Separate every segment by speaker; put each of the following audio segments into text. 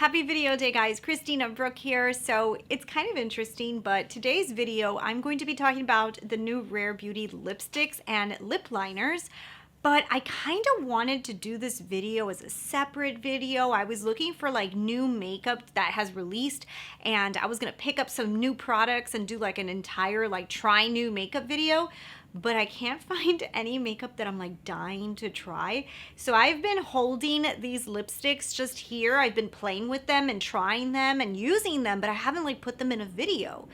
Speaker 1: Happy video day, guys. Christina, Brooke here. So it's kind of interesting, but today's video, I'm going to be talking about the new Rare Beauty lipsticks and lip liners. But I kind of wanted to do this video as a separate video. I was looking for like new makeup that has released, and I was gonna pick up some new products and do like an entire like try new makeup video. But I can't find any makeup that I'm like dying to try. So I've been holding these lipsticks just here. I've been playing with them and trying them and using them, but I haven't like put them in a video.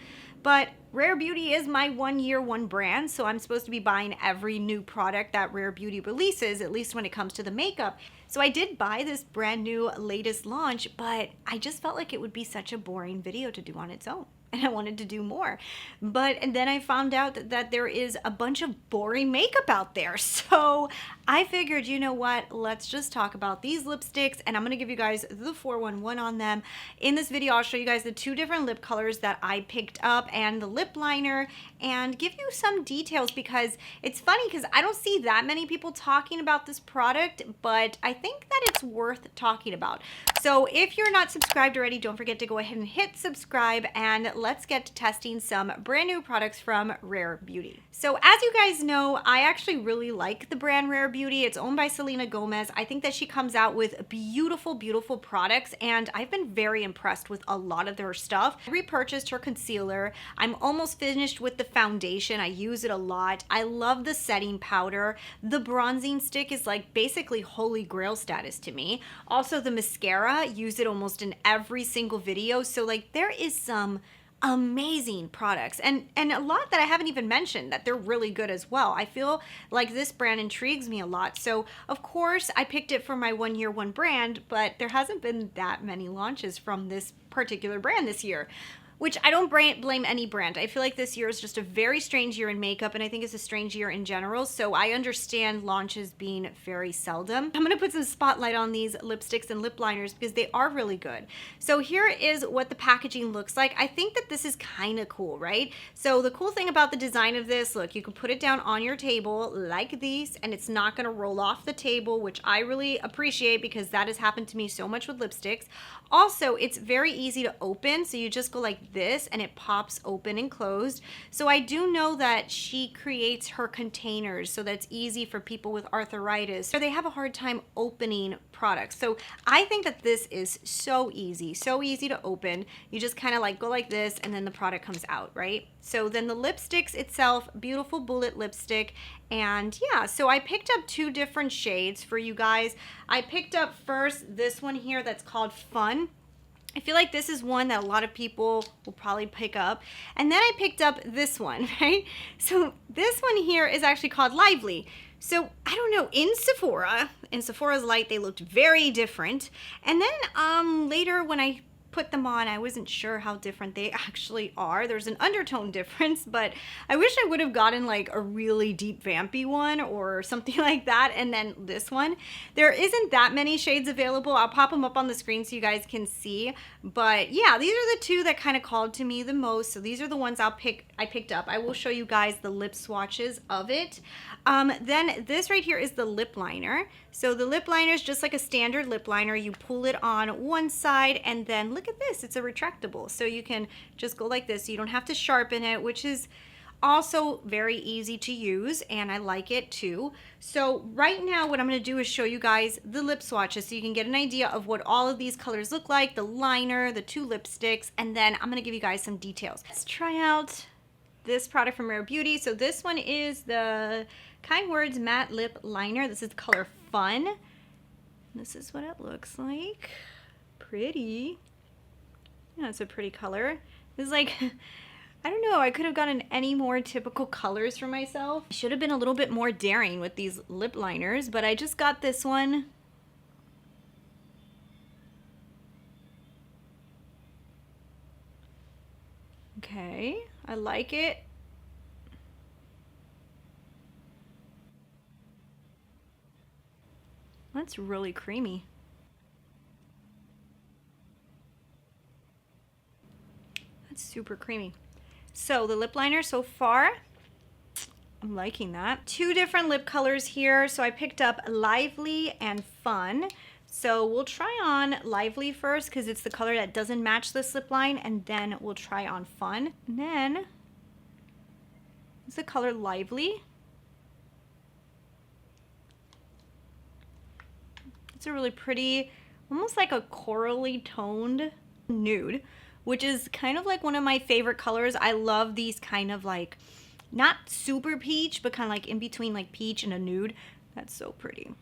Speaker 1: But Rare Beauty is my 1 year, one brand, so I'm supposed to be buying every new product that Rare Beauty releases, at least when it comes to the makeup. So I did buy this brand new latest launch, but I just felt like it would be such a boring video to do on its own. And I wanted to do more. And then I found out that there is a bunch of boring makeup out there. So I figured, you know what, let's just talk about these lipsticks, and I'm gonna give you guys the 411 on them. In this video, I'll show you guys the 2 different lip colors that I picked up and the lip liner, and give you some details because it's funny because I don't see that many people talking about this product, but I think that it's worth talking about. So if you're not subscribed already, don't forget to go ahead and hit subscribe, and let's get to testing some brand new products from Rare Beauty. So as you guys know, I actually really like the brand Rare Beauty. It's owned by Selena Gomez. I think that she comes out with beautiful, beautiful products, and I've been very impressed with a lot of their stuff. I repurchased her concealer. I'm almost finished with the foundation. I use it a lot. I love the setting powder. The bronzing stick is like basically holy grail status to me. Also the mascara, use it almost in every single video. So like there is some amazing products and a lot that I haven't even mentioned that they're really good as well. I feel like this brand intrigues me a lot. So of course I picked it for my 1 year, one brand, but there hasn't been that many launches from this particular brand this year, which I don't blame any brand. I feel like this year is just a very strange year in makeup, and I think it's a strange year in general, so I understand launches being very seldom. I'm gonna put some spotlight on these lipsticks and lip liners because they are really good. So here is what the packaging looks like. I think that this is kind of cool, right? So the cool thing about the design of this, look, you can put it down on your table like these, and it's not gonna roll off the table, which I really appreciate because that has happened to me so much with lipsticks. Also, it's very easy to open, so you just go like this and it pops open and closed. So I do know that she creates her containers so that's easy for people with arthritis or they have a hard time opening products. So I think that this is so easy to open. You just kind of like go like this and then the product comes out, right? So then the lipsticks itself, beautiful bullet lipstick. And yeah, so I picked up 2 different shades for you guys. I picked up first this one here that's called Fun. I feel like this is one that a lot of people will probably pick up. And then I picked up this one, right? So this one here is actually called Lively. So I don't know, in Sephora's light, they looked very different. And then later when I put them on, I wasn't sure how different they actually are. There's an undertone difference, but I wish I would have gotten like a really deep vampy one or something like that. And then this one, there isn't that many shades available. I'll pop them up on the screen so you guys can see. But yeah, these are the 2 that kind of called to me the most. So these are the ones I picked up. I will show you guys the lip swatches of it. Then this right here is the lip liner. So the lip liner is just like a standard lip liner. You pull it on one side and then look at this, it's a retractable. So you can just go like this. So you don't have to sharpen it, which is also very easy to use, and I like it too. So right now what I'm going to do is show you guys the lip swatches so you can get an idea of what all of these colors look like, the liner, the 2 lipsticks, and then I'm going to give you guys some details. Let's try out this product from Rare Beauty. So this one is the Kind Words Matte Lip Liner. This is the color Fun. This is what it looks like. Pretty. Yeah, it's a pretty color. This is like, I don't know, I could have gotten any more typical colors for myself. I should have been a little bit more daring with these lip liners, but I just got this one. Okay, I like it. That's really creamy. That's super creamy. So the lip liner so far, I'm liking that. 2 different lip colors here. So I picked up Lively and Fun. So we'll try on Lively first because it's the color that doesn't match this lip line, and then we'll try on Fun. And then it's the color Lively. It's a really pretty, almost like a corally toned nude, which is kind of like one of my favorite colors. I love these kind of like, not super peach, but kind of like in between like peach and a nude. That's so pretty.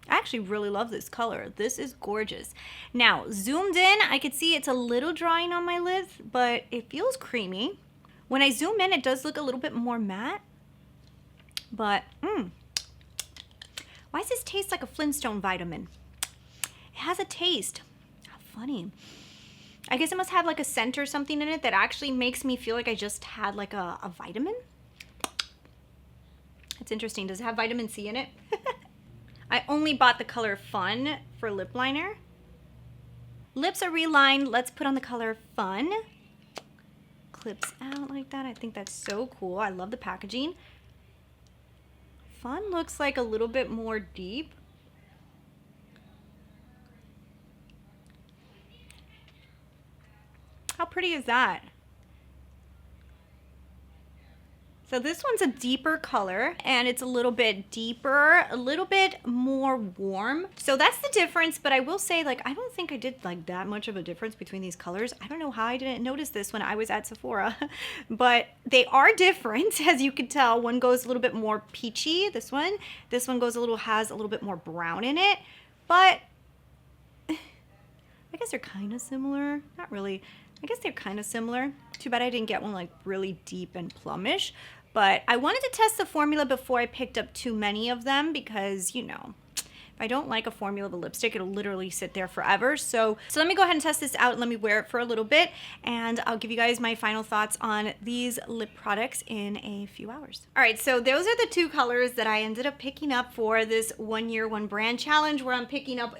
Speaker 1: I actually really love this color. This is gorgeous. Now, zoomed in, I could see it's a little drying on my lids, but it feels creamy. When I zoom in, it does look a little bit more matte, but why does this taste like a Flintstone vitamin? It has a taste. How funny. I guess it must have like a scent or something in it that actually makes me feel like I just had like a vitamin. It's interesting. Does it have vitamin C in it? I only bought the color Fun for lip liner. Lips are relined. Let's put on the color Fun. Clips out like that. I think that's so cool. I love the packaging. Fun looks like a little bit more deep. How pretty is that? So this one's a deeper color and it's a little bit deeper, a little bit more warm. So that's the difference, but I will say, like, I don't think I did like that much of a difference between these colors. I don't know how I didn't notice this when I was at Sephora, but they are different, as you can tell. One goes a little bit more peachy, this one goes has a little bit more brown in it, but I guess they're kind of similar. Not really. I guess they're kind of similar. Too bad I didn't get one like really deep and plumish. But I wanted to test the formula before I picked up too many of them because, you know, if I don't like a formula of a lipstick, it'll literally sit there forever. So let me go ahead and test this out and let me wear it for a little bit, and I'll give you guys my final thoughts on these lip products in a few hours. All right, so those are the two colors that I ended up picking up for this 1 year, one brand challenge, where I'm picking up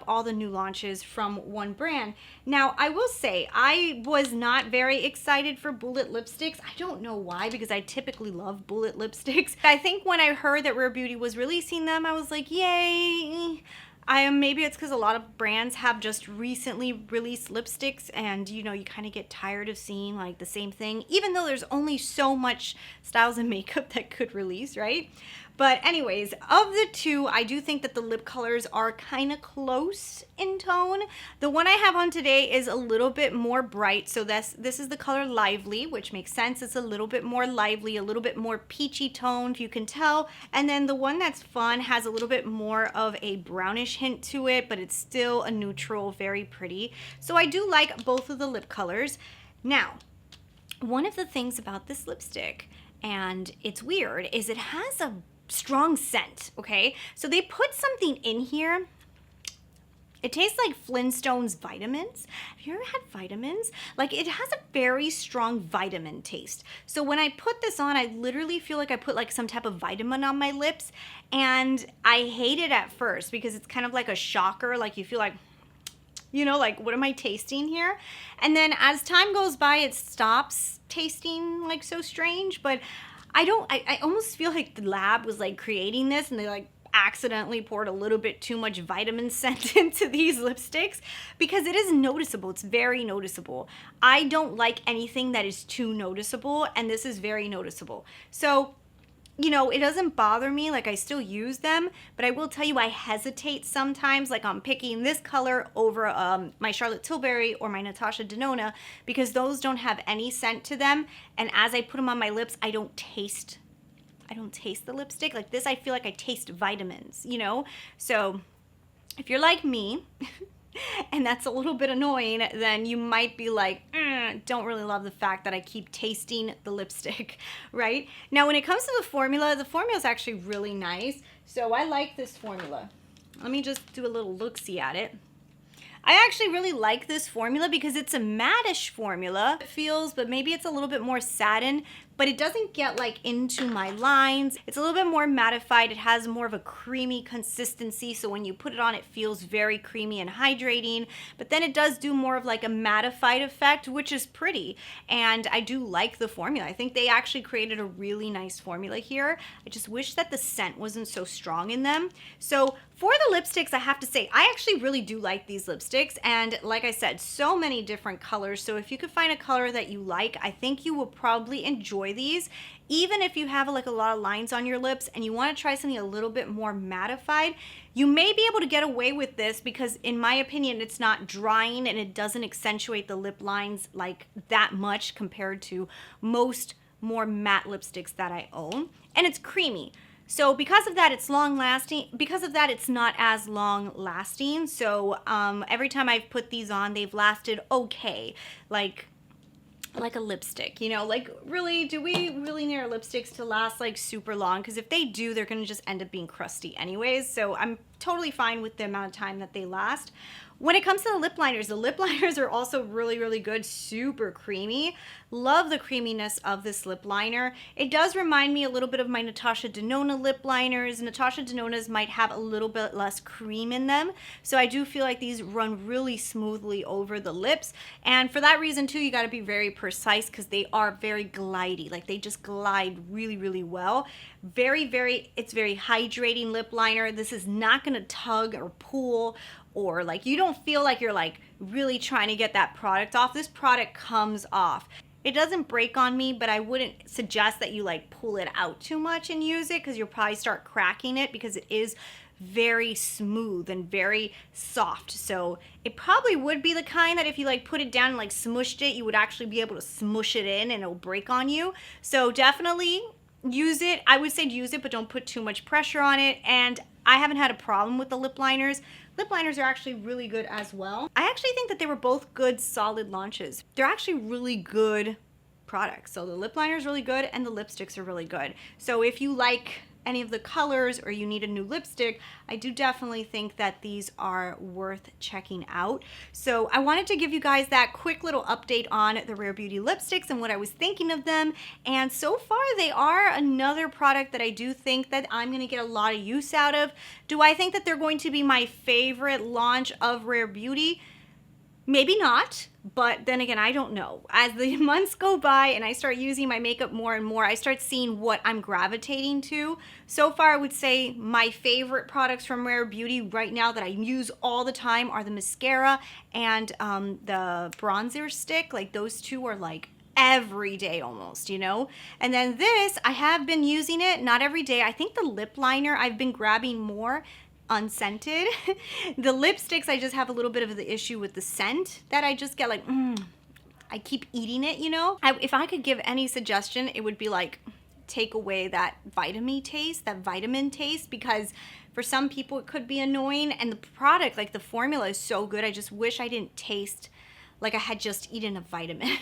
Speaker 1: all the new launches from one brand. Now, I will say, I was not very excited for Bullet lipsticks. I don't know why, because I typically love Bullet lipsticks. I think when I heard that Rare Beauty was releasing them, I was like, yay. Maybe it's because a lot of brands have just recently released lipsticks, and you know, you kind of get tired of seeing like the same thing, even though there's only so much styles and makeup that could release, right? But anyways, of the two, I do think that the lip colors are kind of close in tone. The one I have on today is a little bit more bright. So this is the color Lively, which makes sense. It's a little bit more lively, a little bit more peachy toned, you can tell. And then the one that's Fun has a little bit more of a brownish hint to it, but it's still a neutral, very pretty. So I do like both of the lip colors. Now, one of the things about this lipstick, and it's weird, is it has a strong scent, okay? So they put something in here. It tastes like Flintstone's vitamins. Have you ever had vitamins? Like, it has a very strong vitamin taste. So when I put this on, I literally feel like I put like some type of vitamin on my lips, and I hate it at first because it's kind of like a shocker. Like, you feel like, you know, like, what am I tasting here? And then as time goes by, it stops tasting like so strange, but I almost feel like the lab was like creating this, and they like accidentally poured a little bit too much vitamin scent into these lipsticks, because it is noticeable. It's very noticeable. I don't like anything that is too noticeable, and this is very noticeable. So, you know, it doesn't bother me. Like, I still use them, but I will tell you, I hesitate sometimes, like I'm picking this color over my Charlotte Tilbury or my Natasha Denona, because those don't have any scent to them, and as I put them on my lips, I don't taste the lipstick. Like this, I feel like I taste vitamins, you know? So if you're like me, and that's a little bit annoying, then you might be like, don't really love the fact that I keep tasting the lipstick, right? Now, when it comes to the formula is actually really nice. So I like this formula. Let me just do a little look-see at it. I actually really like this formula because it's a matte-ish formula. It feels, but maybe it's a little bit more satin, but it doesn't get like into my lines. It's a little bit more mattified. It has more of a creamy consistency, so when you put it on, it feels very creamy and hydrating, but then it does do more of like a mattified effect, which is pretty, and I do like the formula. I think they actually created a really nice formula here. I just wish that the scent wasn't so strong in them. So for the lipsticks, I have to say, I actually really do like these lipsticks, and like I said, so many different colors. So if you could find a color that you like, I think you will probably enjoy these. Even if you have like a lot of lines on your lips and you want to try something a little bit more mattified, you may be able to get away with this because in my opinion, it's not drying and it doesn't accentuate the lip lines like that much compared to most more matte lipsticks that I own. And it's creamy. So because of that, it's long lasting. Because of that, it's not as long lasting. So every time I've put these on, they've lasted okay. Like a lipstick, you know, like really, do we really need our lipsticks to last like super long? Because if they do, they're going to just end up being crusty anyways. So I'm totally fine with the amount of time that they last. When it comes to the lip liners are also really, really good, super creamy. Love the creaminess of this lip liner. It does remind me a little bit of my Natasha Denona lip liners. Natasha Denona's might have a little bit less cream in them. So I do feel like these run really smoothly over the lips. And for that reason too, you gotta be very precise because they are very glidey. Like they just glide really, really well. It's very hydrating lip liner. This is not gonna tug or pull, or like you don't feel like you're like really trying to get that product off. This product comes off. It doesn't break on me, but I wouldn't suggest that you like pull it out too much and use it because you'll probably start cracking it because it is very smooth and very soft. So it probably would be the kind that if you like put it down and like smushed it, you would actually be able to smush it in and it'll break on you. So definitely use it. I would say use it, but don't put too much pressure on it. And I haven't had a problem with the lip liners. Lip liners are actually really good as well. I actually think that they were both good, solid launches. They're actually really good products. So the lip liner is really good and the lipsticks are really good. So if you like any of the colors or you need a new lipstick, I do definitely think that these are worth checking out. So I wanted to give you guys that quick little update on the Rare Beauty lipsticks and what I was thinking of them. And so far they are another product that I do think that I'm gonna get a lot of use out of. Do I think that they're going to be my favorite launch of Rare Beauty? Maybe not, but then again, I don't know. As the months go by and I start using my makeup more and more, I start seeing what I'm gravitating to. So far, I would say my favorite products from Rare Beauty right now that I use all the time are the mascara and the bronzer stick. Like those two are like every day almost, you know? And then this, I have been using it, not every day. I think the lip liner I've been grabbing more unscented. The lipsticks, I just have a little bit of the issue with the scent that I just get like, I keep eating it, you know? If I could give any suggestion, it would be like, take away that vitamin taste, because for some people it could be annoying, and the product, like the formula is so good, I just wish I didn't taste like I had just eaten a vitamin.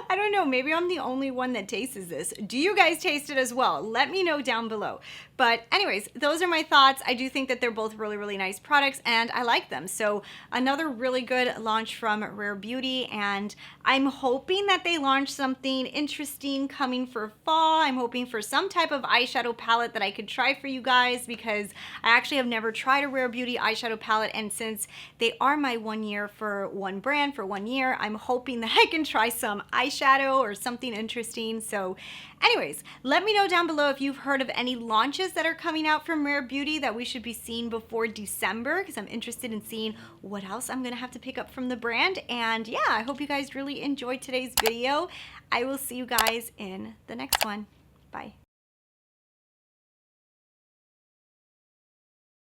Speaker 1: I don't know, maybe I'm the only one that tastes this. Do you guys taste it as well? Let me know down below. But anyways, those are my thoughts. I do think that they're both really, really nice products and I like them. So another really good launch from Rare Beauty, and I'm hoping that they launch something interesting coming for fall. I'm hoping for some type of eyeshadow palette that I could try for you guys, because I actually have never tried a Rare Beauty eyeshadow palette, and since they are my 1 year for one brand for 1 year, I'm hoping that I can try some eyeshadow or something interesting. So anyways, let me know down below if you've heard of any launches that are coming out from Rare Beauty that we should be seeing before December, because I'm interested in seeing what else I'm gonna have to pick up from the brand. And yeah, I hope you guys really enjoyed today's video. I will see you guys in the next one. Bye.